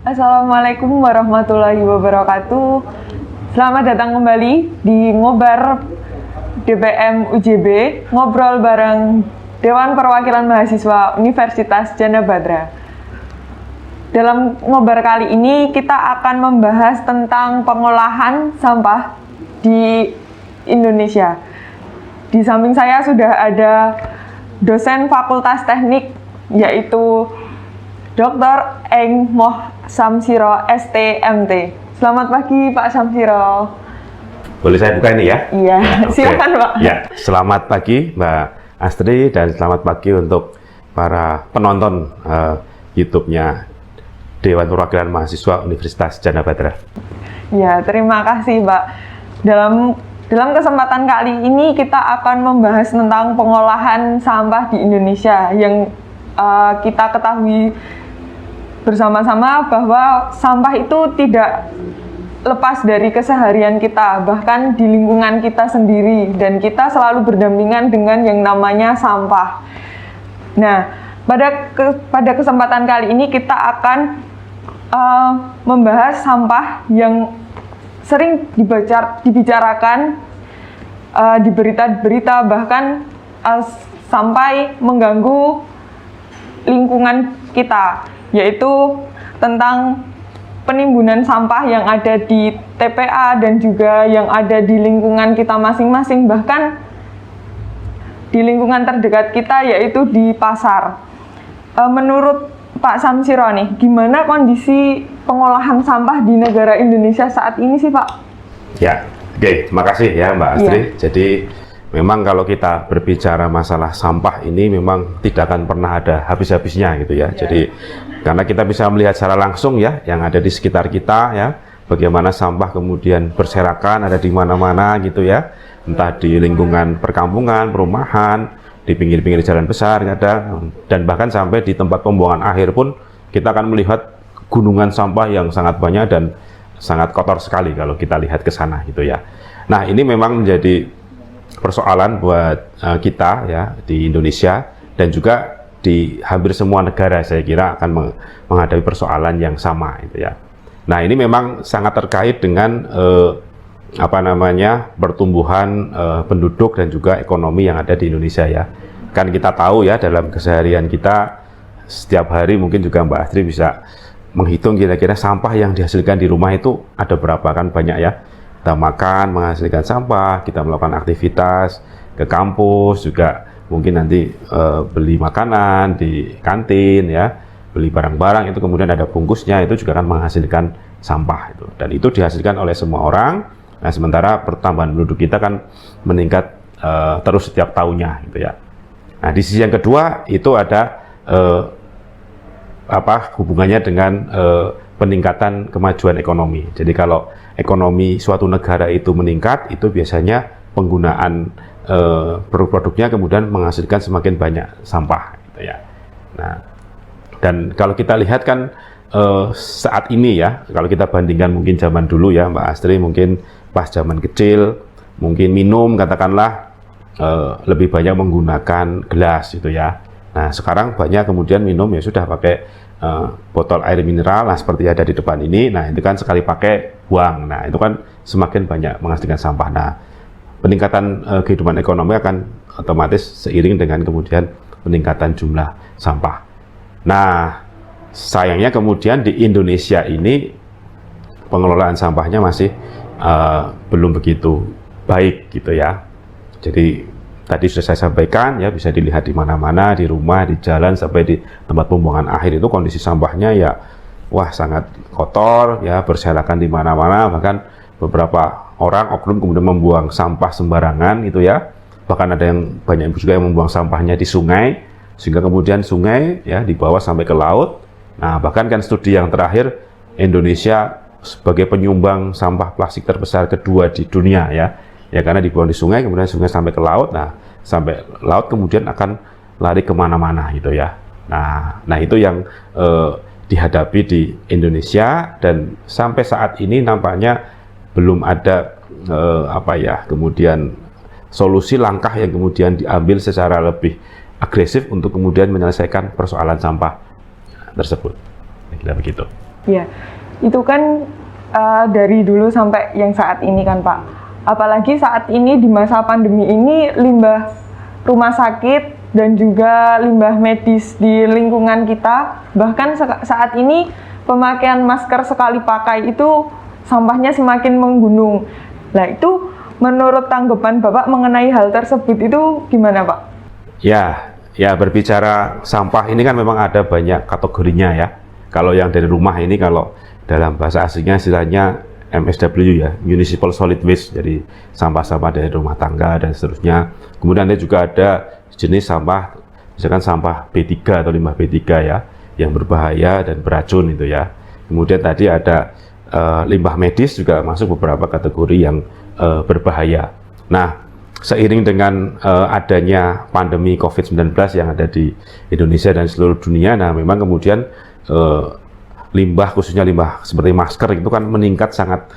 Assalamualaikum warahmatullahi wabarakatuh. Selamat datang kembali di Ngobar DPM UJB, ngobrol bareng Dewan Perwakilan Mahasiswa Universitas Jana Badra. Dalam ngobar kali ini kita akan membahas tentang pengolahan sampah di Indonesia. Di samping saya sudah ada dosen Fakultas Teknik, yaitu Dr. Eng Moh Samsiro STMT. Selamat pagi Pak Samsiro. Boleh saya buka ini ya? Iya, okay. Silakan Pak. Ya, selamat pagi Mbak Astri dan selamat pagi untuk para penonton YouTube-nya Dewan Perwakilan Mahasiswa Universitas Jana Badra. Ya, terima kasih Pak. Dalam kesempatan kali ini kita akan membahas tentang pengolahan sampah di Indonesia yang kita ketahui bersama-sama bahwa sampah itu tidak lepas dari keseharian kita, bahkan di lingkungan kita sendiri, dan kita selalu berdampingan dengan yang namanya sampah. Nah, pada kesempatan kali ini kita akan membahas sampah yang sering dibicarakan di berita-berita, bahkan sampai mengganggu lingkungan kita, yaitu tentang penimbunan sampah yang ada di TPA dan juga yang ada di lingkungan kita masing-masing, bahkan di lingkungan terdekat kita, yaitu di pasar. Menurut Pak Samsiro nih, gimana kondisi pengolahan sampah di negara Indonesia saat ini sih Pak? Ya, oke, terima kasih ya Mbak Astri. Jadi memang kalau kita berbicara masalah sampah ini memang tidak akan pernah ada habis-habisnya gitu ya. Jadi karena kita bisa melihat secara langsung ya yang ada di sekitar kita ya, bagaimana sampah kemudian berserakan ada di mana-mana gitu ya, entah di lingkungan perkampungan, perumahan, di pinggir-pinggir jalan besar kadang, dan bahkan sampai di tempat pembuangan akhir pun kita akan melihat gunungan sampah yang sangat banyak dan sangat kotor sekali kalau kita lihat ke sana gitu ya. Nah, ini memang menjadi persoalan buat kita ya di Indonesia dan juga di hampir semua negara saya kira akan menghadapi persoalan yang sama itu ya. Nah, ini memang sangat terkait dengan pertumbuhan penduduk dan juga ekonomi yang ada di Indonesia ya. Kan kita tahu ya dalam keseharian kita setiap hari mungkin juga Mbak Astri bisa menghitung kira-kira sampah yang dihasilkan di rumah itu ada berapa, kan banyak ya. Kita makan menghasilkan sampah, kita melakukan aktivitas ke kampus juga, mungkin nanti beli makanan di kantin ya, beli barang-barang itu kemudian ada bungkusnya, itu juga akan menghasilkan sampah itu, dan itu dihasilkan oleh semua orang. Nah, sementara pertambahan penduduk kita kan meningkat terus setiap tahunnya gitu ya. Nah, di sisi yang kedua itu ada hubungannya dengan peningkatan kemajuan ekonomi. Jadi kalau ekonomi suatu negara itu meningkat, itu biasanya penggunaan produk-produknya kemudian menghasilkan semakin banyak sampah gitu ya. Nah, dan kalau kita lihat kan saat ini ya, kalau kita bandingkan mungkin zaman dulu ya Mbak Astri, mungkin pas zaman kecil mungkin minum katakanlah lebih banyak menggunakan gelas gitu ya. Nah, sekarang banyak kemudian minum ya sudah pakai botol air mineral, nah seperti ada di depan ini. Nah, itu kan sekali pakai buang. Nah, itu kan semakin banyak menghasilkan sampah. Nah, peningkatan kehidupan ekonomi akan otomatis seiring dengan kemudian peningkatan jumlah sampah. Nah, sayangnya kemudian di Indonesia ini pengelolaan sampahnya masih belum begitu baik gitu ya. Jadi tadi sudah saya sampaikan ya, bisa dilihat di mana-mana, di rumah, di jalan, sampai di tempat pembuangan akhir itu kondisi sampahnya ya wah sangat kotor ya, berserakan di mana-mana, bahkan beberapa orang oknum kemudian membuang sampah sembarangan gitu ya. Bahkan ada yang banyak juga yang membuang sampahnya di sungai, sehingga kemudian sungai ya dibawa sampai ke laut. Nah, bahkan kan studi yang terakhir, Indonesia sebagai penyumbang sampah plastik terbesar kedua di dunia ya. Ya, karena dibuang di sungai, kemudian sungai sampai ke laut. Nah, sampai laut kemudian akan lari kemana-mana gitu ya. Nah itu yang dihadapi di Indonesia, dan sampai saat ini nampaknya belum ada kemudian solusi langkah yang kemudian diambil secara lebih agresif untuk kemudian menyelesaikan persoalan sampah tersebut. Kira begitu. Ya, itu kan dari dulu sampai yang saat ini kan Pak. Apalagi saat ini di masa pandemi ini limbah rumah sakit dan juga limbah medis di lingkungan kita, bahkan saat ini pemakaian masker sekali pakai itu sampahnya semakin menggunung. Nah itu menurut tanggapan Bapak mengenai hal tersebut itu gimana Pak? Ya berbicara sampah ini kan memang ada banyak kategorinya ya. Kalau yang dari rumah ini kalau dalam bahasa aslinya istilahnya MSW ya, Municipal Solid Waste, jadi sampah-sampah dari rumah tangga dan seterusnya. Kemudian ada juga ada jenis sampah, misalkan sampah B3 atau limbah B3 ya, yang berbahaya dan beracun itu ya. Kemudian tadi ada limbah medis juga masuk beberapa kategori yang berbahaya. Nah, seiring dengan adanya pandemi COVID-19 yang ada di Indonesia dan seluruh dunia, nah memang kemudian limbah, khususnya limbah seperti masker itu kan meningkat sangat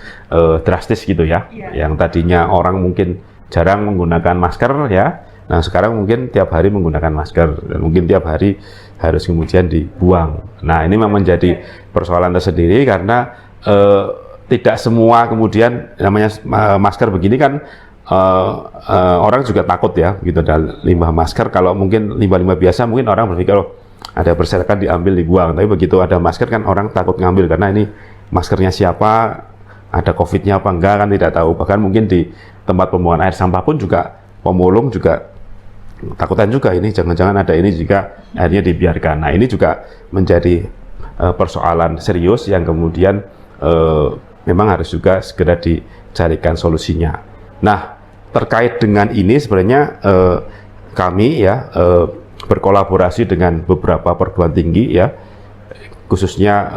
drastis gitu ya. Yang tadinya orang mungkin jarang menggunakan masker ya, nah sekarang mungkin tiap hari menggunakan masker dan mungkin tiap hari harus kemudian dibuang. Nah ini memang menjadi persoalan tersendiri karena tidak semua kemudian namanya masker begini kan orang juga takut ya begitu ada limbah masker. Kalau mungkin limbah-limbah biasa mungkin orang berpikir ada berserakan diambil dibuang, tapi begitu ada masker kan orang takut ngambil karena ini maskernya siapa, ada COVID-nya apa enggak kan tidak tahu. Bahkan mungkin di tempat pembuangan air sampah pun juga pemulung juga takutan juga ini jangan-jangan ada ini jika airnya dibiarkan. Nah ini juga menjadi persoalan serius yang kemudian memang harus juga segera dicarikan solusinya. Nah terkait dengan ini sebenarnya kami ya berkolaborasi dengan beberapa perguruan tinggi ya, khususnya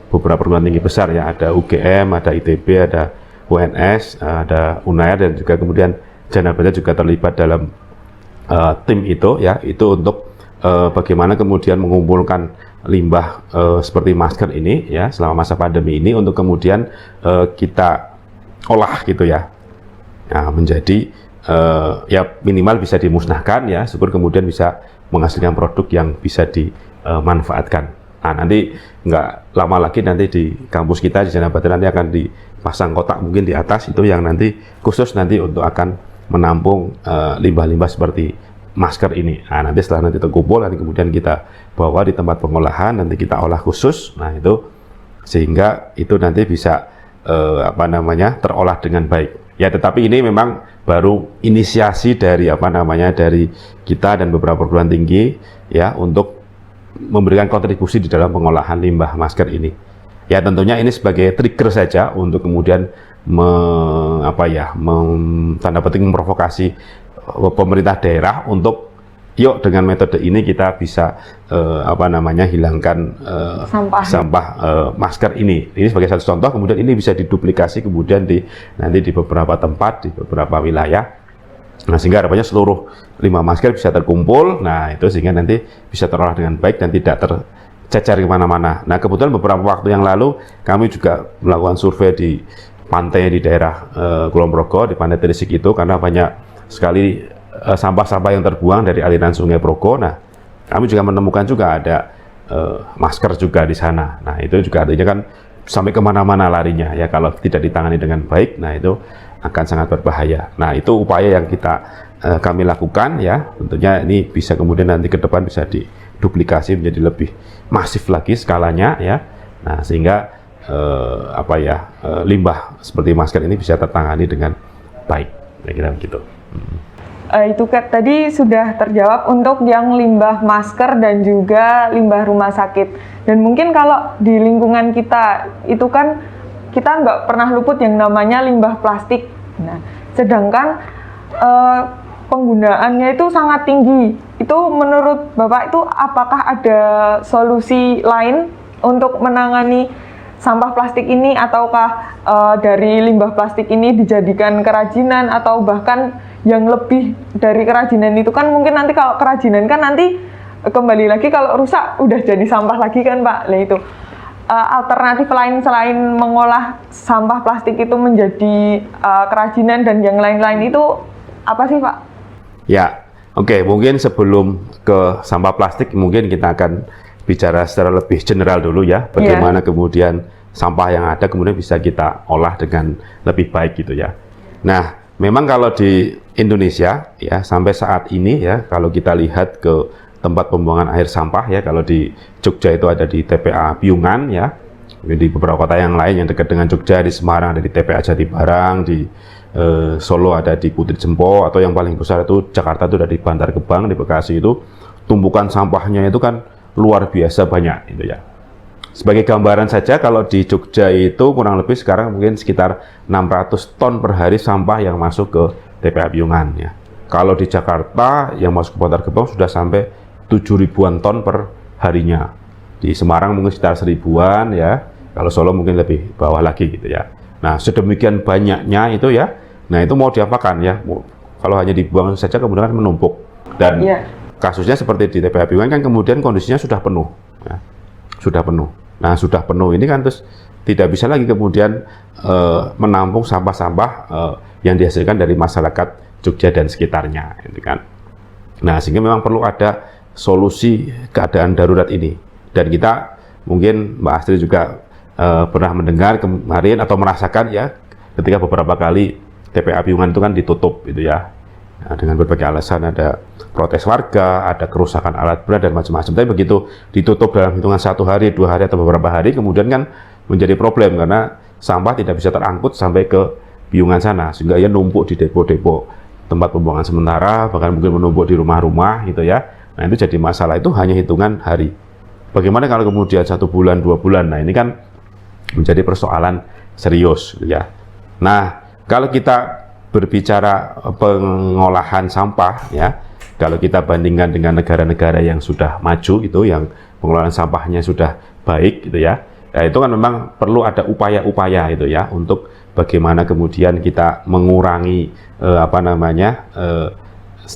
beberapa perguruan tinggi besar ya, ada UGM, ada ITB, ada UNS, ada UNAIR dan juga kemudian Janabata juga terlibat dalam tim itu ya, itu untuk bagaimana kemudian mengumpulkan limbah seperti masker ini ya selama masa pandemi ini untuk kemudian kita olah gitu ya, nah, menjadi ya minimal bisa dimusnahkan ya, syukur kemudian bisa menghasilkan produk yang bisa dimanfaatkan. Nah nanti nggak lama lagi nanti di kampus kita di Janabata nanti akan dipasang kotak mungkin di atas itu yang nanti khusus nanti untuk akan menampung limbah-limbah seperti masker ini. Nah nanti setelah nanti terkumpul nanti kemudian kita bawa di tempat pengolahan, nanti kita olah khusus. Nah itu sehingga itu nanti bisa apa namanya terolah dengan baik. Ya tetapi ini memang baru inisiasi dari apa namanya dari kita dan beberapa perguruan tinggi ya untuk memberikan kontribusi di dalam pengolahan limbah masker ini. Ya tentunya ini sebagai trigger saja untuk kemudian tanda petik memprovokasi pemerintah daerah untuk yuk dengan metode ini kita bisa hilangkan sampah masker ini. Ini sebagai satu contoh, kemudian ini bisa diduplikasi kemudian nanti di beberapa tempat, di beberapa wilayah. Nah, sehingga harapannya seluruh limbah masker bisa terkumpul. Nah, itu sehingga nanti bisa terolah dengan baik dan tidak tercecer kemana-mana. Nah, kebetulan beberapa waktu yang lalu kami juga melakukan survei di pantai di daerah Kulon Progo, di Pantai Terisik itu karena banyak sekali sampah-sampah yang terbuang dari aliran Sungai Progo. Nah, kami juga menemukan juga ada masker juga di sana. Nah, itu juga artinya kan sampai kemana-mana larinya ya kalau tidak ditangani dengan baik. Nah, itu akan sangat berbahaya. Nah, itu upaya yang kami lakukan ya. Tentunya ini bisa kemudian nanti ke depan bisa diduplikasi menjadi lebih masif lagi skalanya ya. Nah, sehingga limbah seperti masker ini bisa tertangani dengan baik. Kira-kira begitu. Itu tadi sudah terjawab untuk yang limbah masker dan juga limbah rumah sakit. Dan mungkin kalau di lingkungan kita itu kan kita nggak pernah luput yang namanya limbah plastik. Nah, sedangkan penggunaannya itu sangat tinggi. Itu menurut Bapak itu apakah ada solusi lain untuk menangani sampah plastik ini, ataukah dari limbah plastik ini dijadikan kerajinan atau bahkan yang lebih dari kerajinan itu kan mungkin nanti kalau kerajinan kan nanti kembali lagi kalau rusak udah jadi sampah lagi kan Pak. Nah itu alternatif lain selain mengolah sampah plastik itu menjadi kerajinan dan yang lain-lain itu apa sih Pak? Ya, oke. Mungkin sebelum ke sampah plastik mungkin kita akan bicara secara lebih general dulu ya, bagaimana kemudian sampah yang ada kemudian bisa kita olah dengan lebih baik gitu ya. Nah, memang kalau di Indonesia ya sampai saat ini ya, kalau kita lihat ke tempat pembuangan akhir sampah ya, kalau di Jogja itu ada di TPA Piungan ya, di beberapa kota yang lain yang dekat dengan Jogja, di Semarang ada di TPA Jatibarang, di Solo ada di Putri Jempo, atau yang paling besar itu Jakarta itu ada di Bantar Gebang, di Bekasi itu tumpukan sampahnya itu kan luar biasa banyak itu ya. Sebagai gambaran saja, kalau di Jogja itu kurang lebih sekarang mungkin sekitar 600 ton per hari sampah yang masuk ke TPA Piungan ya. Kalau di Jakarta yang masuk ke Bantar Gebang sudah sampai 7.000-an ton per harinya. Di Semarang mungkin sekitar 1.000-an ya. Kalau Solo mungkin lebih bawah lagi gitu ya. Nah, sedemikian banyaknya itu ya. Nah, itu mau diapakan ya? Kalau hanya dibuang saja kemudian menumpuk. Dan kasusnya seperti di TPA Piungan kan kemudian kondisinya sudah penuh ya. Sudah penuh. Nah, sudah penuh ini kan terus tidak bisa lagi kemudian menampung sampah-sampah yang dihasilkan dari masyarakat Jogja dan sekitarnya gitu kan. Nah, sehingga memang perlu ada solusi keadaan darurat ini. Dan kita mungkin Mbak Astrid juga pernah mendengar kemarin atau merasakan ya ketika beberapa kali TPA Piungan itu kan ditutup gitu ya. Nah, dengan berbagai alasan, ada protes warga, ada kerusakan alat berat dan macam-macam. Tapi begitu ditutup dalam hitungan 1 hari, 2 hari atau beberapa hari, kemudian kan menjadi problem karena sampah tidak bisa terangkut sampai ke Piungan sana, sehingga ia numpuk di depo-depo tempat pembuangan sementara, bahkan mungkin menumpuk di rumah-rumah gitu ya. Nah, itu jadi masalah, itu hanya hitungan hari. Bagaimana kalau kemudian 1 bulan, 2 bulan? Nah, ini kan menjadi persoalan serius ya. Nah, kalau kita berbicara pengolahan sampah ya, kalau kita bandingkan dengan negara-negara yang sudah maju itu, yang pengelolaan sampahnya sudah baik gitu ya, nah itu kan memang perlu ada upaya-upaya itu ya untuk bagaimana kemudian kita mengurangi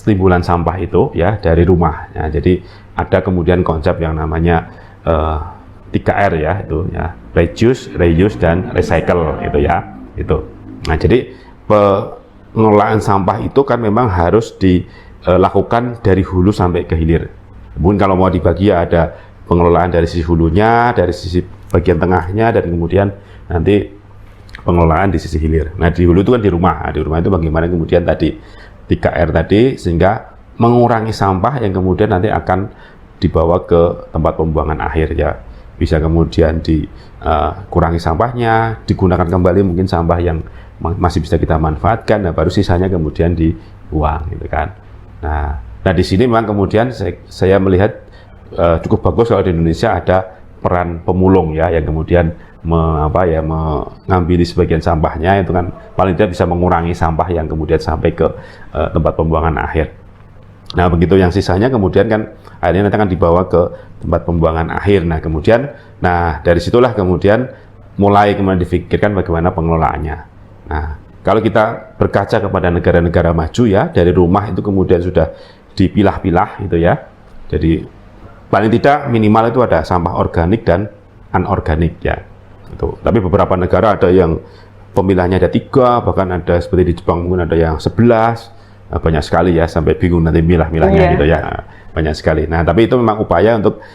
timbulan sampah itu ya dari rumah. Nah, jadi ada kemudian konsep yang namanya 3R ya, itu ya, reduce, reuse, dan recycle itu ya, itu. Nah, jadi pengelolaan sampah itu kan memang harus dilakukan dari hulu sampai ke hilir. Mungkin kalau mau dibagi ya ada pengelolaan dari sisi hulunya, dari sisi bagian tengahnya, dan kemudian nanti pengelolaan di sisi hilir. Nah, di hulu itu kan di rumah. Nah, di rumah itu bagaimana kemudian tadi 3R tadi, sehingga mengurangi sampah yang kemudian nanti akan dibawa ke tempat pembuangan akhir ya. Bisa kemudian dikurangi sampahnya, digunakan kembali mungkin sampah yang masih bisa kita manfaatkan, nah baru sisanya kemudian dibuang gitu kan. Nah di sini memang kemudian saya melihat cukup bagus kalau di Indonesia ada peran pemulung ya, yang kemudian mengambil sebagian sampahnya, itu kan paling tidak bisa mengurangi sampah yang kemudian sampai ke tempat pembuangan akhir. Nah, begitu yang sisanya kemudian kan akhirnya nanti akan dibawa ke tempat pembuangan akhir. Nah, kemudian dari situlah kemudian mulai kemudian difikirkan bagaimana pengelolaannya. Nah, kalau kita berkaca kepada negara-negara maju ya, dari rumah itu kemudian sudah dipilah-pilah gitu ya. Jadi paling tidak minimal itu ada sampah organik dan anorganik ya. Itu. Tapi beberapa negara ada yang pemilahnya ada 3, bahkan ada seperti di Jepang mungkin ada yang 11. Banyak sekali ya, sampai bingung nanti milah-milahnya gitu ya, banyak sekali. Nah, tapi itu memang upaya untuk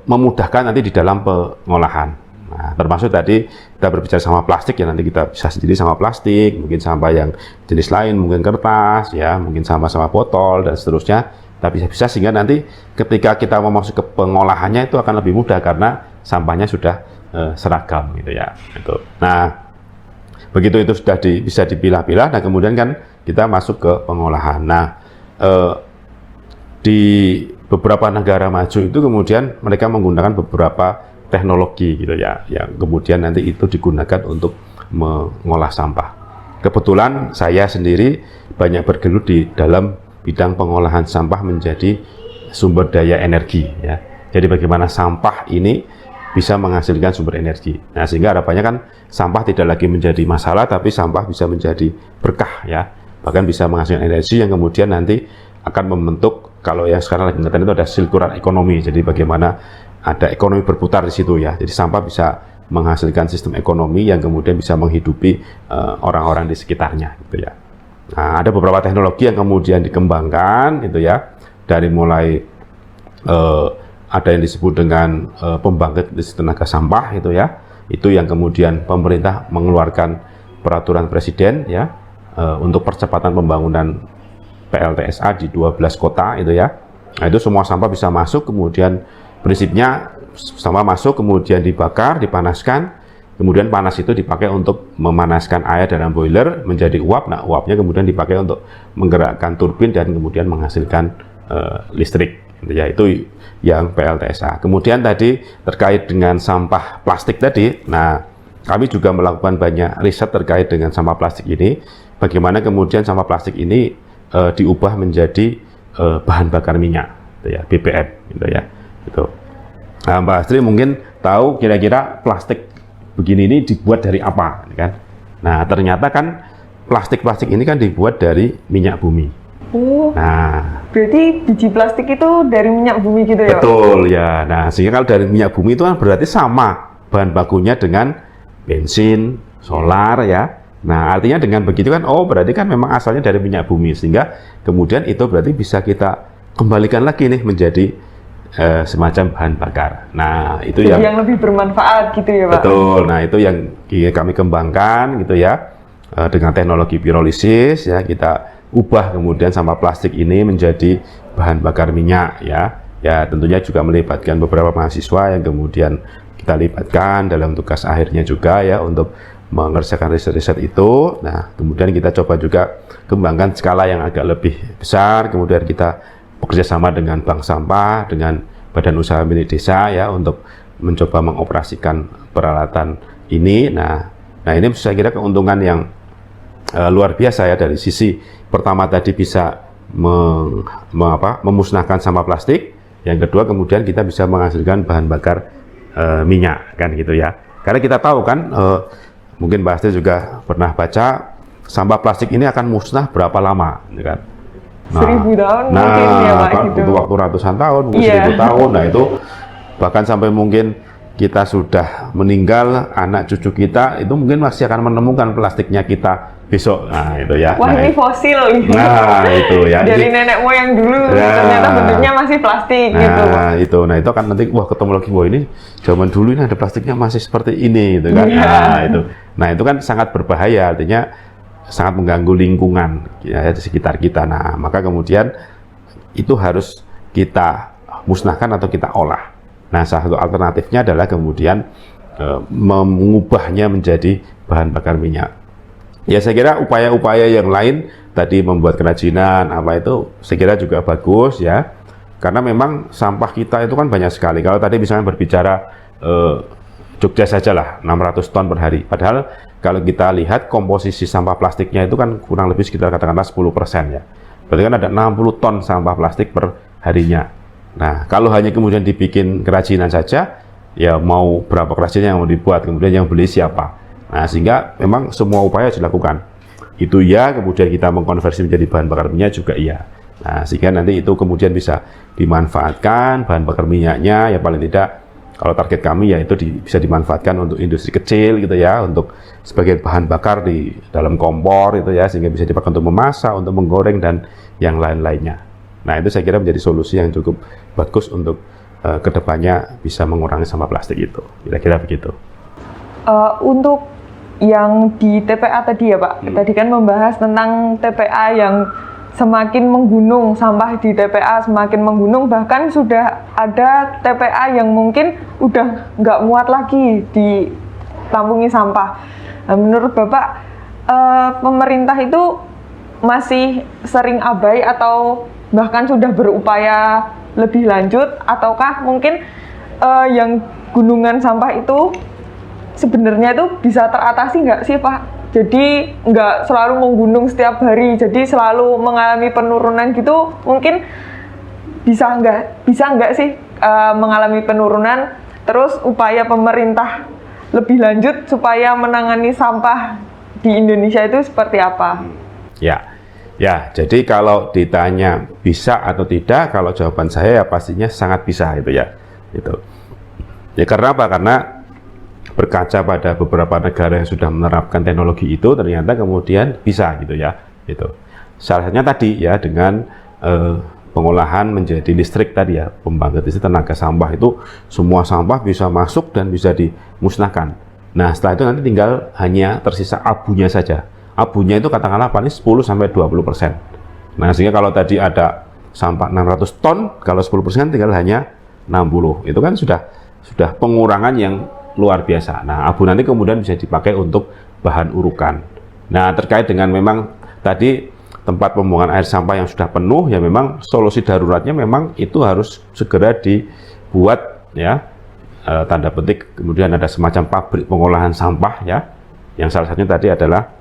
memudahkan nanti di dalam pengolahan. Nah, termasuk tadi kita berbicara sama plastik ya, nanti kita bisa sendiri sama plastik, mungkin sampah yang jenis lain, mungkin kertas ya, mungkin sama-sama botol dan seterusnya. Tapi bisa sehingga nanti ketika kita mau masuk ke pengolahannya itu akan lebih mudah karena sampahnya sudah seragam gitu ya. Itu. Nah, begitu itu sudah bisa dipilah-pilah, nah kemudian kan kita masuk ke pengolahan. Nah, di beberapa negara maju itu kemudian mereka menggunakan beberapa teknologi gitu ya, yang kemudian nanti itu digunakan untuk mengolah sampah. Kebetulan saya sendiri banyak bergelut di dalam bidang pengolahan sampah menjadi sumber daya energi ya. Jadi bagaimana sampah ini bisa menghasilkan sumber energi. Nah, sehingga harapannya kan sampah tidak lagi menjadi masalah, tapi sampah bisa menjadi berkah ya. Bahkan bisa menghasilkan energi yang kemudian nanti akan membentuk, kalau yang sekarang lagi ngetren itu ada circular ekonomi. Jadi bagaimana ada ekonomi berputar di situ ya. Jadi sampah bisa menghasilkan sistem ekonomi yang kemudian bisa menghidupi orang-orang di sekitarnya gitu ya. Nah, ada beberapa teknologi yang kemudian dikembangkan gitu ya. Dari mulai ada yang disebut dengan pembangkit listrik tenaga sampah itu ya. Itu yang kemudian pemerintah mengeluarkan peraturan presiden ya untuk percepatan pembangunan PLTSA di 12 kota itu ya. Nah, itu semua sampah bisa masuk, kemudian prinsipnya sampah masuk kemudian dibakar, dipanaskan, kemudian panas itu dipakai untuk memanaskan air dalam boiler menjadi uap. Nah, uapnya kemudian dipakai untuk menggerakkan turbin dan kemudian menghasilkan listrik. Ya, itu yang PLTSA. Kemudian tadi terkait dengan sampah plastik tadi, nah kami juga melakukan banyak riset terkait dengan sampah plastik ini. Bagaimana kemudian sampah plastik ini diubah menjadi bahan bakar minyak, gitu ya, BBM, gitu ya. Gitu. Nah, Mbak Astri mungkin tahu kira-kira plastik begini ini dibuat dari apa, kan? Nah, ternyata kan plastik-plastik ini kan dibuat dari minyak bumi. Oh. Nah, berarti biji plastik itu dari minyak bumi gitu ya? Betul ya. Nah, sehingga kalau dari minyak bumi itu kan berarti sama bahan bakunya dengan bensin, solar ya. Nah, artinya dengan begitu kan, oh berarti kan memang asalnya dari minyak bumi, sehingga kemudian itu berarti bisa kita kembalikan lagi nih menjadi semacam bahan bakar. Nah, itu jadi yang lebih bermanfaat gitu ya Pak? Betul. Nah, itu yang kami kembangkan gitu ya, dengan teknologi pirolisis ya, kita ubah kemudian sampah plastik ini menjadi bahan bakar minyak ya. Ya, tentunya juga melibatkan beberapa mahasiswa yang kemudian kita libatkan dalam tugas akhirnya juga ya untuk mengerjakan riset-riset itu. Nah, kemudian kita coba juga kembangkan skala yang agak lebih besar, kemudian kita bekerja sama dengan bank sampah, dengan badan usaha milik desa ya untuk mencoba mengoperasikan peralatan ini. Nah ini saya kira keuntungan yang luar biasa ya, dari sisi pertama tadi bisa memusnahkan sampah plastik, yang kedua kemudian kita bisa menghasilkan bahan bakar minyak kan gitu ya. Karena kita tahu kan, mungkin Mbak Astri juga pernah baca, sampah plastik ini akan musnah berapa lama, kan? 1000 tahun mungkin ya Pak, gitu. Butuh waktu ratusan tahun, mungkin 1000 tahun. Nah itu bahkan sampai mungkin kita sudah meninggal, anak cucu kita itu mungkin masih akan menemukan plastiknya kita besok. Nah itu ya. Wah, ini fosil gitu. Nah itu ya. Dari nenek moyang dulu ternyata bentuknya masih plastik gitu. Nah itu kan nanti wah ketemu lagi, wah ini zaman dulu ini ada plastiknya masih seperti ini gitu kan. Nah itu kan sangat berbahaya, artinya sangat mengganggu lingkungan ya, di sekitar kita. Nah maka kemudian itu harus kita musnahkan atau kita olah. Nah, salah satu alternatifnya adalah kemudian mengubahnya menjadi bahan bakar minyak. Ya, saya kira upaya-upaya yang lain tadi membuat kerajinan apa itu saya kira juga bagus ya. Karena memang sampah kita itu kan banyak sekali. Kalau tadi misalnya berbicara Jogja saja lah 600 ton per hari. Padahal kalau kita lihat komposisi sampah plastiknya itu kan kurang lebih sekitar katakanlah 10% ya. Berarti kan ada 60 ton sampah plastik per harinya. Nah, kalau hanya kemudian dibikin kerajinan saja, ya mau berapa kerajinan yang mau dibuat, kemudian yang beli siapa. Nah, sehingga memang semua upaya dilakukan. Itu ya, kemudian kita mengkonversi menjadi bahan bakar minyak juga iya. Nah, sehingga nanti itu kemudian bisa dimanfaatkan, bahan bakar minyaknya, ya paling tidak, kalau target kami ya itu bisa dimanfaatkan untuk industri kecil gitu ya, untuk sebagai bahan bakar di dalam kompor itu ya, sehingga bisa dipakai untuk memasak, untuk menggoreng, dan yang lain-lainnya. Nah, itu saya kira menjadi solusi yang cukup bagus untuk kedepannya bisa mengurangi sampah plastik itu. Kira-kira begitu. Untuk yang di TPA tadi ya Pak, tadi kan membahas tentang TPA yang semakin menggunung, sampah di TPA semakin menggunung, bahkan sudah ada TPA yang mungkin udah nggak muat lagi ditampungi sampah. Nah, menurut Bapak, pemerintah itu masih sering abai atau bahkan sudah berupaya lebih lanjut, ataukah mungkin yang gunungan sampah itu sebenarnya itu bisa teratasi nggak sih Pak? Jadi nggak selalu menggunung setiap hari, jadi selalu mengalami penurunan gitu, mungkin bisa nggak sih mengalami penurunan? Terus upaya pemerintah lebih lanjut supaya menangani sampah di Indonesia itu seperti apa? Ya, jadi kalau ditanya bisa atau tidak, kalau jawaban saya ya pastinya sangat bisa itu ya. Gitu. Ya karena apa? Karena berkaca pada beberapa negara yang sudah menerapkan teknologi itu, ternyata kemudian bisa gitu ya. Gitu. Salah satunya tadi ya dengan pengolahan menjadi listrik tadi ya, pembangkit listrik tenaga sampah itu semua sampah bisa masuk dan bisa dimusnahkan. Nah, setelah itu nanti tinggal hanya tersisa abunya saja. Abunya itu katakanlah paling 10-20%. Nah, sehingga kalau tadi ada sampah 600 ton, kalau 10% tinggal hanya 60. Itu kan sudah pengurangan yang luar biasa. Nah, abu nanti kemudian bisa dipakai untuk bahan urukan. Nah, terkait dengan memang tadi tempat pembuangan air sampah yang sudah penuh, ya memang solusi daruratnya memang itu harus segera dibuat ya, tanda petik, kemudian ada semacam pabrik pengolahan sampah ya, yang salah satunya tadi adalah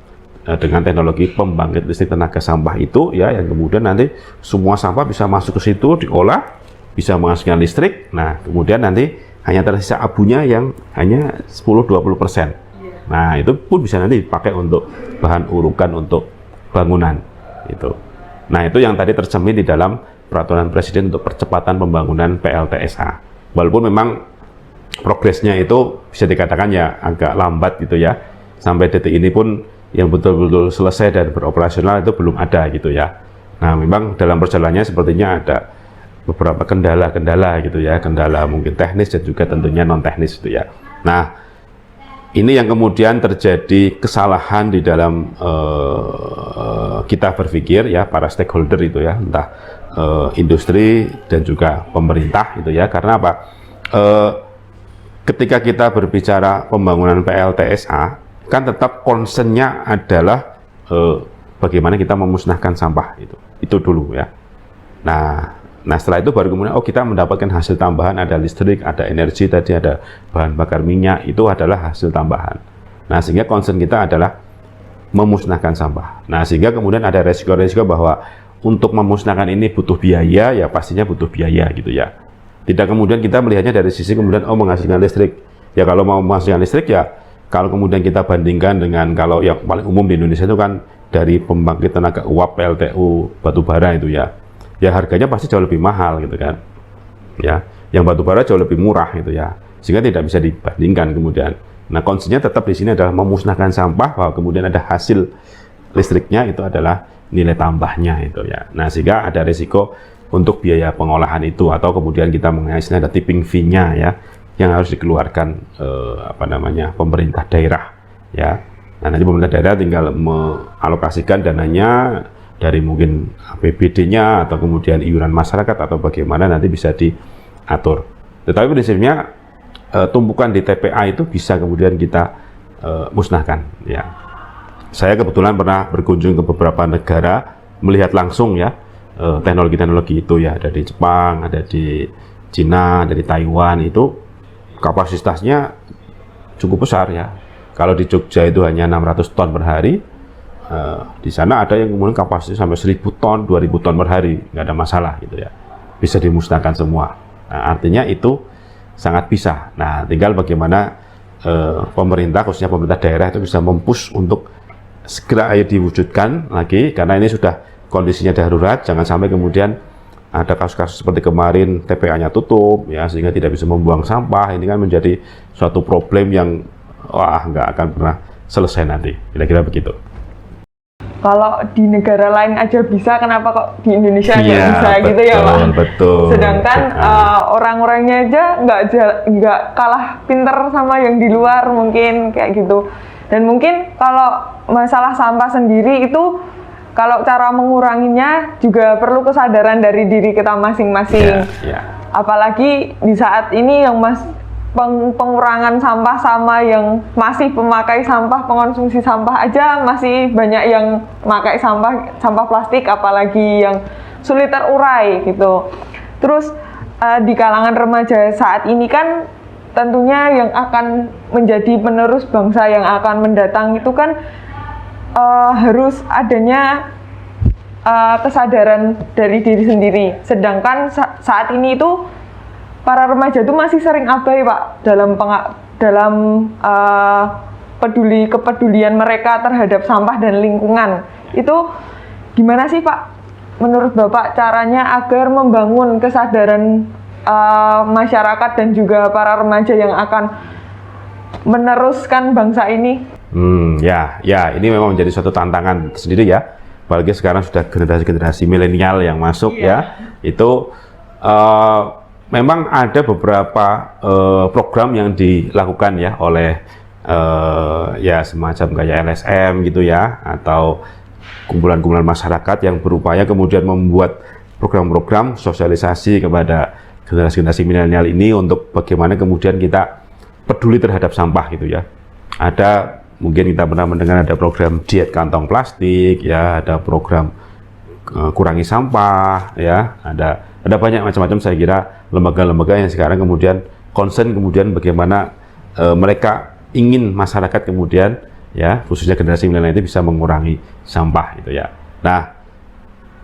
dengan teknologi pembangkit listrik tenaga sampah itu ya, yang kemudian nanti semua sampah bisa masuk ke situ, diolah, bisa menghasilkan listrik. Nah, kemudian nanti hanya tersisa abunya yang hanya 10-20%. Nah, itu pun bisa nanti dipakai untuk bahan urukan untuk bangunan itu. Nah, itu yang tadi tercermin di dalam peraturan presiden untuk percepatan pembangunan PLTSA. Walaupun memang progresnya itu bisa dikatakan ya agak lambat gitu ya. Sampai detik ini pun yang betul-betul selesai dan beroperasional itu belum ada gitu ya. Nah, memang dalam perjalanannya sepertinya ada beberapa kendala-kendala gitu ya, kendala mungkin teknis dan juga tentunya non teknis gitu ya. Nah, ini yang kemudian terjadi kesalahan di dalam kita berpikir ya, para stakeholder itu ya, entah industri dan juga pemerintah gitu ya. Karena apa? Ketika kita berbicara pembangunan PLTSA, kan tetap concernnya adalah bagaimana kita memusnahkan sampah itu dulu ya. Nah, setelah itu baru kemudian kita mendapatkan hasil tambahan, ada listrik, ada energi tadi, ada bahan bakar minyak, itu adalah hasil tambahan. Nah, sehingga concern kita adalah memusnahkan sampah. Nah, sehingga kemudian ada resiko-resiko bahwa untuk memusnahkan ini butuh biaya, ya pastinya butuh biaya gitu ya. Tidak kemudian kita melihatnya dari sisi kemudian menghasilkan listrik. Ya kalau mau menghasilkan listrik ya, kalau kemudian kita bandingkan dengan kalau yang paling umum di Indonesia itu kan dari pembangkit tenaga uap PLTU batubara itu ya harganya pasti jauh lebih mahal gitu kan ya, yang batubara jauh lebih murah gitu ya, sehingga tidak bisa dibandingkan kemudian. Nah, konsepnya tetap di sini adalah memusnahkan sampah, bahwa kemudian ada hasil listriknya itu adalah nilai tambahnya itu ya. Nah, sehingga ada risiko untuk biaya pengolahan itu, atau kemudian kita mengenai ada tipping fee-nya ya, yang harus dikeluarkan pemerintah daerah ya. Nah, nanti pemerintah daerah tinggal mengalokasikan dananya dari mungkin APBD-nya atau kemudian iuran masyarakat atau bagaimana nanti bisa diatur. Tetapi prinsipnya tumpukan di TPA itu bisa kemudian kita musnahkan ya. Saya kebetulan pernah berkunjung ke beberapa negara melihat langsung ya teknologi-teknologi itu ya, ada di Jepang, ada di Cina, ada di Taiwan, itu kapasitasnya cukup besar ya. Kalau di Jogja itu hanya 600 ton per hari, di sana ada yang kemudian kapasitas sampai 1000 ton, 2000 ton per hari, nggak ada masalah gitu ya, bisa dimusnahkan semua. Nah, artinya itu sangat bisa. Nah, tinggal bagaimana pemerintah, khususnya pemerintah daerah itu bisa mempush untuk segera ayo diwujudkan lagi, karena ini sudah kondisinya darurat. Jangan sampai kemudian ada kasus-kasus seperti kemarin TPA-nya tutup ya, sehingga tidak bisa membuang sampah. Ini kan menjadi suatu problem yang nggak akan pernah selesai nanti, kira-kira begitu. Kalau di negara lain aja bisa, kenapa kok di Indonesia nggak bisa gitu ya Pak? Betul. Sedangkan orang-orangnya aja nggak kalah pinter sama yang di luar mungkin kayak gitu. Dan mungkin kalau masalah sampah sendiri itu, kalau cara menguranginya juga perlu kesadaran dari diri kita masing-masing. Apalagi di saat ini yang pengurangan sampah sama yang masih pemakai sampah, pengonsumsi sampah aja masih banyak yang memakai sampah plastik, apalagi yang sulit terurai gitu. Terus di kalangan remaja saat ini kan tentunya yang akan menjadi penerus bangsa yang akan mendatang itu kan harus adanya kesadaran dari diri sendiri. Sedangkan saat ini itu para remaja itu masih sering abai Pak dalam kepedulian mereka terhadap sampah dan lingkungan. Itu gimana sih Pak menurut Bapak caranya agar membangun kesadaran masyarakat dan juga para remaja yang akan meneruskan bangsa ini? Ya, ini memang menjadi suatu tantangan sendiri ya. Apalagi sekarang sudah generasi-generasi milenial yang masuk ya, itu memang ada beberapa program yang dilakukan ya oleh ya semacam kayak LSM gitu ya, atau kumpulan-kumpulan masyarakat yang berupaya kemudian membuat program-program sosialisasi kepada generasi-generasi milenial ini untuk bagaimana kemudian kita peduli terhadap sampah gitu ya. Ada, mungkin kita pernah mendengar ada program diet kantong plastik ya, ada program kurangi sampah ya, ada banyak macam-macam. Saya kira lembaga-lembaga yang sekarang kemudian concern kemudian bagaimana mereka ingin masyarakat kemudian ya, khususnya generasi milenial itu bisa mengurangi sampah gitu ya. Nah,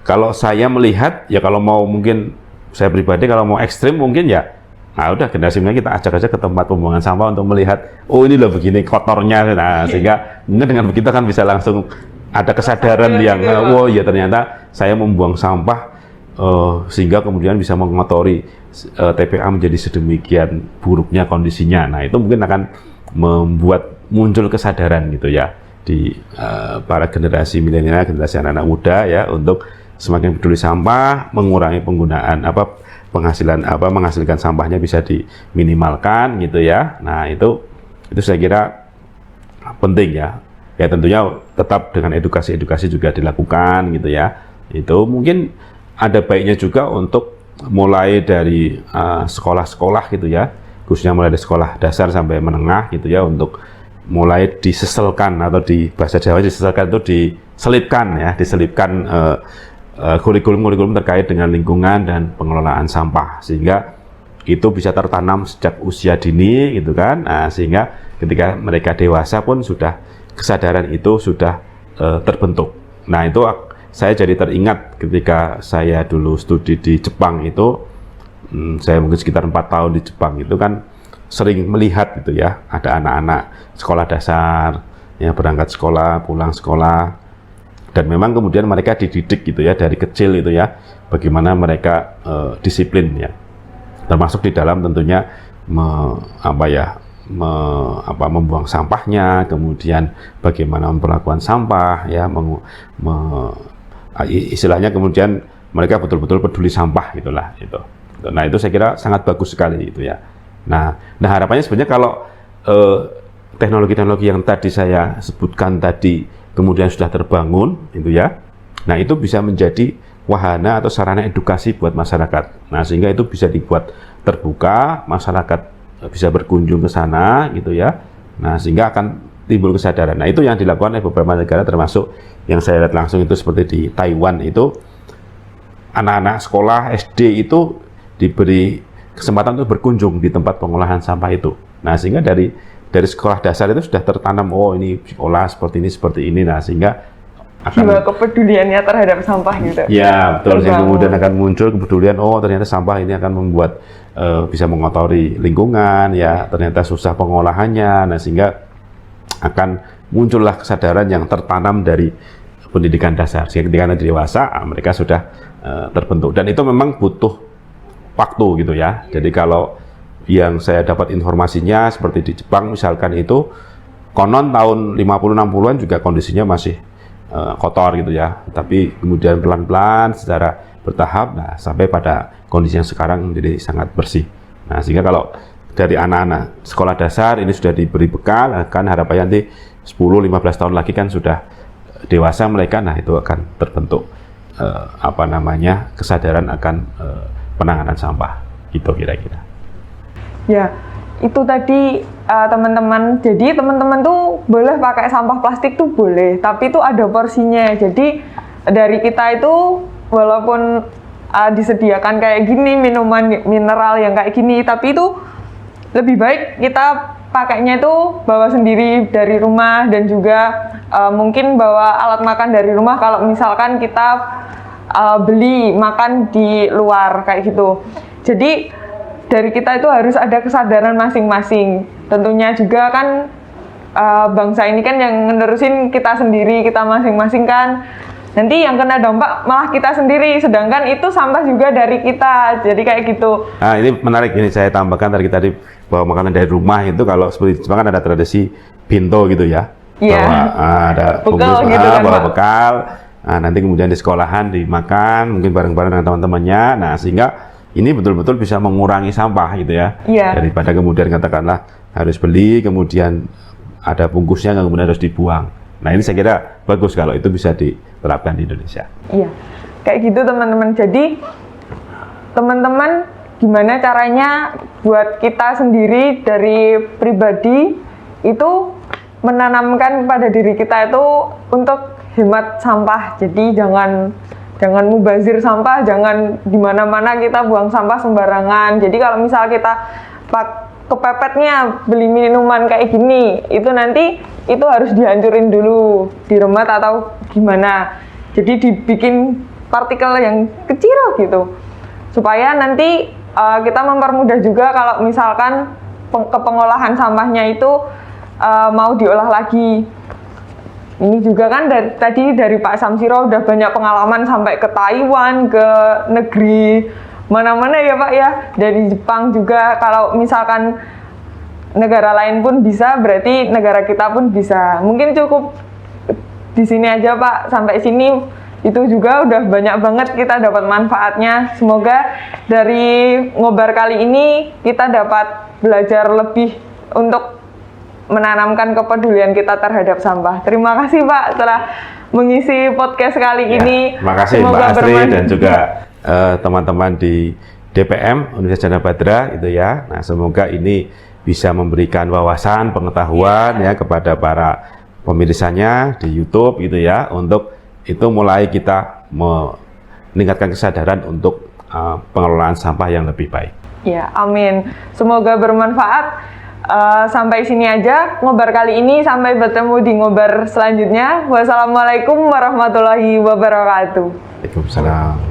kalau saya melihat ya, kalau mau, mungkin saya pribadi kalau mau ekstrim mungkin ya, nah udah generasi milenial kita ajak aja ke tempat pembuangan sampah untuk melihat, oh ini loh begini kotornya, nah sehingga mungkin dengan begitu kan bisa langsung ada kesadaran yang oh ya ternyata saya membuang sampah sehingga kemudian bisa mengotori TPA menjadi sedemikian buruknya kondisinya. Nah itu mungkin akan membuat muncul kesadaran gitu ya di para generasi milenial, generasi anak-anak muda ya, untuk semakin peduli sampah, mengurangi penggunaan menghasilkan sampahnya bisa diminimalkan gitu ya. Nah itu saya kira penting ya. Ya tentunya tetap dengan edukasi juga dilakukan gitu ya. Itu mungkin ada baiknya juga untuk mulai dari sekolah-sekolah gitu ya, khususnya mulai dari sekolah dasar sampai menengah gitu ya, untuk mulai diseselkan, atau di bahasa Jawa diseselkan itu diselipkan kurikulum terkait dengan lingkungan dan pengelolaan sampah, sehingga itu bisa tertanam sejak usia dini gitu kan. Nah, sehingga ketika mereka dewasa pun sudah kesadaran itu sudah terbentuk. Nah itu saya jadi teringat ketika saya dulu studi di Jepang itu, saya mungkin sekitar 4 tahun di Jepang itu kan sering melihat gitu ya, ada anak-anak sekolah dasar yang berangkat sekolah, pulang sekolah, dan memang kemudian mereka dididik gitu ya dari kecil itu ya, bagaimana mereka disiplin ya, termasuk di dalam tentunya membuang sampahnya, kemudian bagaimana memperlakukan sampah ya, istilahnya kemudian mereka betul-betul peduli sampah gitulah itu. Nah itu saya kira sangat bagus sekali itu ya. Nah harapannya sebenarnya kalau teknologi-teknologi yang tadi saya sebutkan tadi kemudian sudah terbangun itu ya, nah itu bisa menjadi wahana atau sarana edukasi buat masyarakat. Nah sehingga itu bisa dibuat terbuka, masyarakat bisa berkunjung ke sana gitu ya. Nah sehingga akan timbul kesadaran. Nah itu yang dilakukan oleh beberapa negara, termasuk yang saya lihat langsung itu seperti di Taiwan, itu anak-anak sekolah SD itu diberi kesempatan untuk berkunjung di tempat pengolahan sampah itu. Nah sehingga dari sekolah dasar itu sudah tertanam, oh ini sekolah seperti ini. Nah sehingga jiwa kepeduliannya terhadap sampah gitu. Ya betul, yang kemudian akan muncul kepedulian, oh ternyata sampah ini akan membuat bisa mengotori lingkungan ya, ternyata susah pengolahannya. Nah sehingga akan muncullah kesadaran yang tertanam dari pendidikan dasar, sehingga ketika nanti dewasa mereka sudah terbentuk, dan itu memang butuh waktu gitu ya. Jadi kalau yang saya dapat informasinya seperti di Jepang misalkan, itu konon tahun 50-60-an juga kondisinya masih kotor gitu ya, tapi kemudian pelan-pelan secara bertahap, nah sampai pada kondisi yang sekarang menjadi sangat bersih. Nah sehingga kalau dari anak-anak sekolah dasar ini sudah diberi bekal, kan harapannya nanti 10-15 tahun lagi kan sudah dewasa mereka, nah itu akan terbentuk kesadaran akan penanganan sampah gitu kira-kira. Ya, itu tadi teman-teman, jadi teman-teman tuh boleh pakai sampah plastik tuh boleh, tapi itu ada porsinya. Jadi dari kita itu walaupun disediakan kayak gini minuman mineral yang kayak gini, tapi itu lebih baik kita pakainya itu bawa sendiri dari rumah, dan juga mungkin bawa alat makan dari rumah kalau misalkan kita beli makan di luar kayak gitu. Jadi dari kita itu harus ada kesadaran masing-masing. Tentunya juga kan bangsa ini kan yang menerusin kita sendiri, kita masing-masing kan. Nanti yang kena dampak malah kita sendiri, sedangkan itu sampah juga dari kita. Jadi kayak gitu. Nah ini menarik, ini saya tambahkan tadi bawa makanan dari rumah itu, kalau seperti di Jepang kan ada tradisi binto gitu ya. Iya. Bahwa ada bekal bungkus, gitu kan, bawa Pak. bekal. Nah, nanti kemudian di sekolahan dimakan, mungkin bareng-bareng dengan teman-temannya. Nah, sehingga ini betul-betul bisa mengurangi sampah gitu ya. Iya. Daripada kemudian katakanlah harus beli, kemudian ada bungkusnya, kemudian harus dibuang. Nah, ini saya kira bagus kalau itu bisa diterapkan di Indonesia. Iya, kayak gitu teman-teman. Jadi teman-teman gimana caranya buat kita sendiri dari pribadi itu menanamkan pada diri kita itu untuk hemat sampah. Jadi jangan mubazir sampah, jangan di mana-mana kita buang sampah sembarangan. Jadi kalau misal kita kepepetnya beli minuman kayak gini, itu nanti itu harus dihancurin dulu, diremet atau gimana. Jadi dibikin partikel yang kecil gitu. Supaya nanti kita mempermudah juga kalau misalkan kepengolahan sampahnya itu mau diolah lagi. Ini juga kan tadi dari Pak Samsiro udah banyak pengalaman sampai ke Taiwan, ke negeri mana-mana ya Pak ya. Dari Jepang juga, kalau misalkan negara lain pun bisa, berarti negara kita pun bisa. Mungkin cukup di sini aja Pak, sampai sini itu juga udah banyak banget kita dapat manfaatnya. Semoga dari ngobar kali ini kita dapat belajar lebih untuk menanamkan kepedulian kita terhadap sampah. Terima kasih Pak telah mengisi podcast kali ini. Terima kasih Mbak Astri dan juga teman-teman di DPM Universitas Chandra Badra itu ya. Nah, semoga ini bisa memberikan wawasan, pengetahuan ya kepada para pemirsanya di YouTube gitu ya, untuk itu mulai kita meningkatkan kesadaran untuk pengelolaan sampah yang lebih baik. Ya, amin. Semoga bermanfaat. Sampai sini aja ngobar kali ini, sampai bertemu di ngobar selanjutnya. Wassalamualaikum warahmatullahi wabarakatuh. Waalaikumsalam.